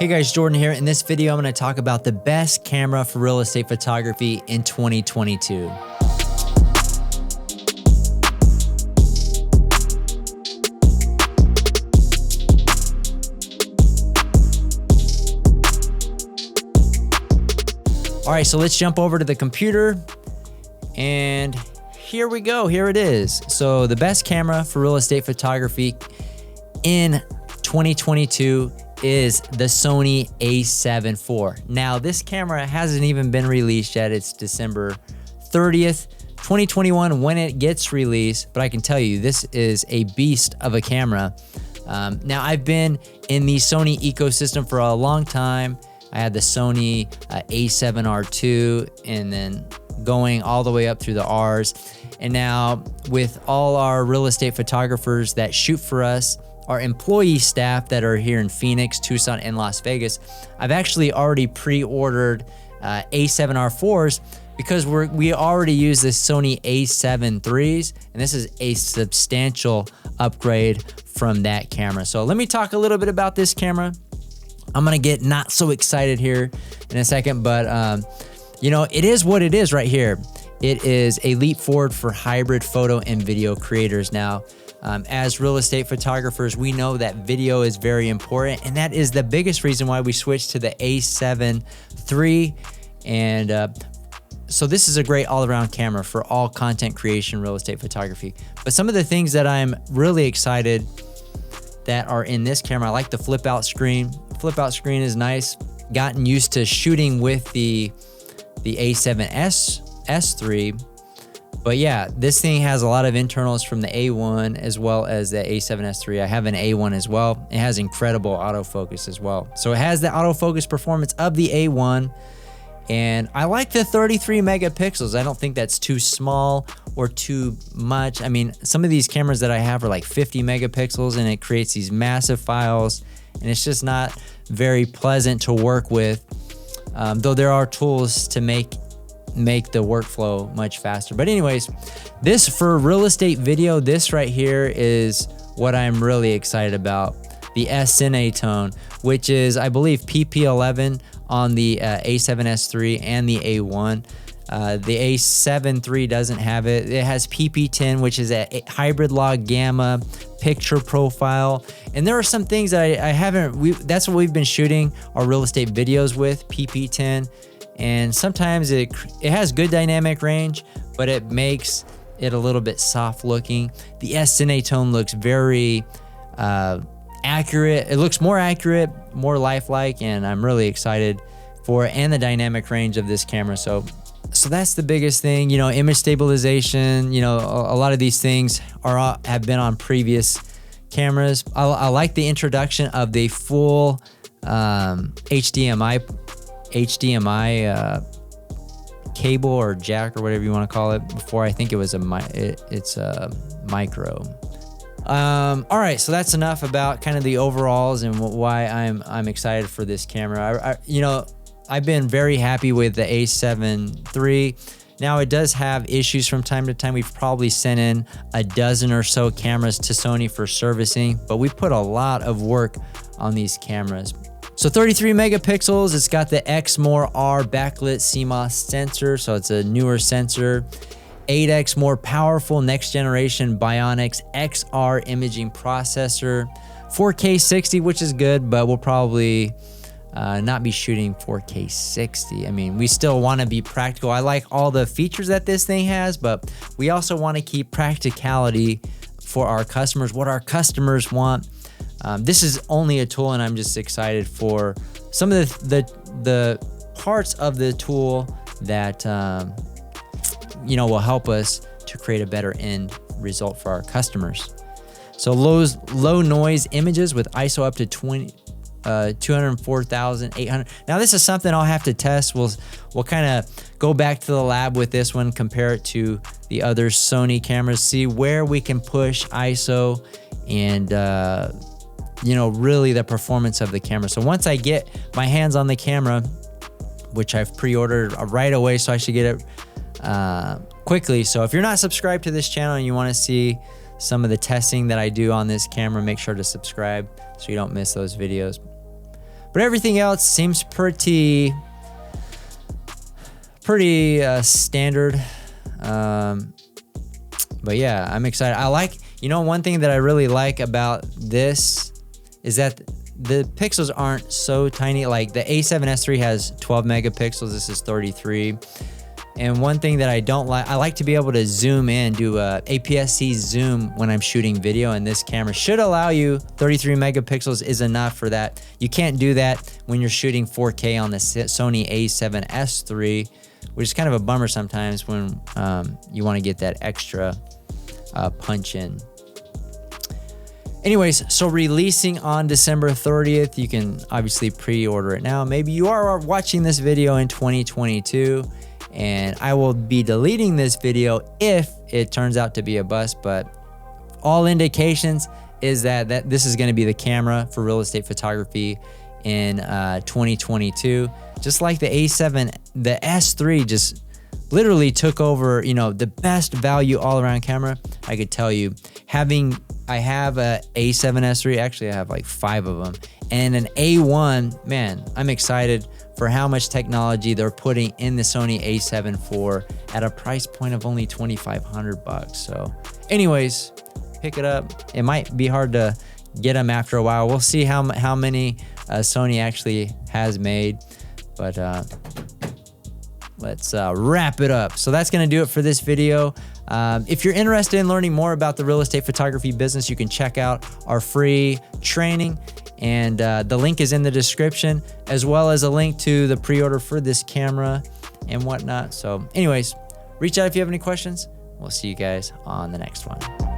Hey guys, Jordan here. In this video, I'm going to talk about the best camera for real estate photography in 2022. All right, so let's jump over to the computer and here we go. Here it is. So the best camera for real estate photography in 2022 is the Sony A74. Now, this camera hasn't even been released yet. It's December 30th, 2021 when it gets released, but I can tell you this is a beast of a camera. Now, I've been in the Sony ecosystem for a long time. I had the Sony A7R II and then going all the way up through the Rs. And now with all our real estate photographers that shoot for us, our employee staff that are here in Phoenix, Tucson, and Las Vegas, I've actually already pre-ordered A7R4s because we already use the Sony A7 IIIs, and this is a substantial upgrade from that camera. So let me talk a little bit about this camera. I'm gonna get not so excited here in a second, but you know, it is what it is right here. It is a leap forward for hybrid photo and video creators. Now, as real estate photographers, we know that video is very important, and that is the biggest reason why we switched to the A7 III. And so this is a great all-around camera for all content creation, real estate photography. But some of the things that I'm really excited that are in this camera, I like the flip out screen. Flip out screen is nice. Gotten used to shooting with the A7S III. But yeah, this thing has a lot of internals from the A1 as well as the A7S III. I have an A1 as well. It has incredible autofocus as well. So it has the autofocus performance of the A1. And I like the 33 megapixels. I don't think that's too small or too much. I mean, some of these cameras that I have are like 50 megapixels and it creates these massive files. And it's just not very pleasant to work with. Though there are tools to make the workflow much faster. But anyways, this for real estate video, this right here is what I'm really excited about. The S-Cine tone, which is, I believe, PP11 on the A7S III and the A1. The A7 III doesn't have it. It has PP10, which is a hybrid log gamma picture profile. And there are some things that I haven't, that's what we've been shooting our real estate videos with, PP10. And sometimes it has good dynamic range, but it makes it a little bit soft looking. The S-Cine tone looks very accurate. It looks more accurate, more lifelike, and I'm really excited for it and the dynamic range of this camera. So that's the biggest thing. You know, image stabilization, you know, a lot of these things have been on previous cameras. I like the introduction of the full HDMI cable or jack or whatever you want to call it. Before, I think it was it's a micro. All right, so that's enough about kind of the overalls and why I'm excited for this camera. You know, I've been very happy with the A7 III. Now, it does have issues from time to time. We've probably sent in a dozen or so cameras to Sony for servicing, but we put a lot of work on these cameras. So 33 megapixels, it's got the X-More R backlit CMOS sensor, so it's a newer sensor. 8x more powerful next generation Bionics XR imaging processor. 4K 60, which is good, but we'll probably not be shooting 4K 60. I mean, we still want to be practical. I like all the features that this thing has, but we also want to keep practicality for our customers, what our customers want. This is only a tool, and I'm just excited for some of the parts of the tool that you know, will help us to create a better end result for our customers. So low noise images with ISO up to 204,800. Now this is something I'll have to test. We'll kind of go back to the lab with this one, compare it to the other Sony cameras, see where we can push ISO and you know, really the performance of the camera. So once I get my hands on the camera, which I've pre-ordered right away, so I should get it quickly. So if you're not subscribed to this channel and you want to see some of the testing that I do on this camera, make sure to subscribe so you don't miss those videos. But everything else seems pretty standard. But yeah, I'm excited. I like, you know, one thing that I really like about this is that the pixels aren't so tiny. Like the A7S III has 12 megapixels. This is 33. And one thing that I don't like, I like to be able to zoom in, do a APS-C zoom when I'm shooting video, and this camera should allow you. 33 megapixels is enough for that. You can't do that when you're shooting 4K on the Sony A7S III, which is kind of a bummer sometimes when you want to get that extra punch in. Anyways, so releasing on December 30th, you can obviously pre-order it now. Maybe you are watching this video in 2022, and I will be deleting this video if it turns out to be a bust, but all indications is that this is gonna be the camera for real estate photography in 2022. Just like the A7, the S3 just literally took over, you know, the best value all-around camera. I could tell you, I have a A7S III, actually I have like 5 of them, and an A1, man, I'm excited for how much technology they're putting in the Sony A74 at a price point of only $2,500 So anyways, pick it up. It might be hard to get them after a while. We'll see how many Sony actually has made, but let's wrap it up. So that's gonna do it for this video. If you're interested in learning more about the real estate photography business, you can check out our free training, and the link is in the description, as well as a link to the pre-order for this camera and whatnot. So anyways, reach out if you have any questions. We'll see you guys on the next one.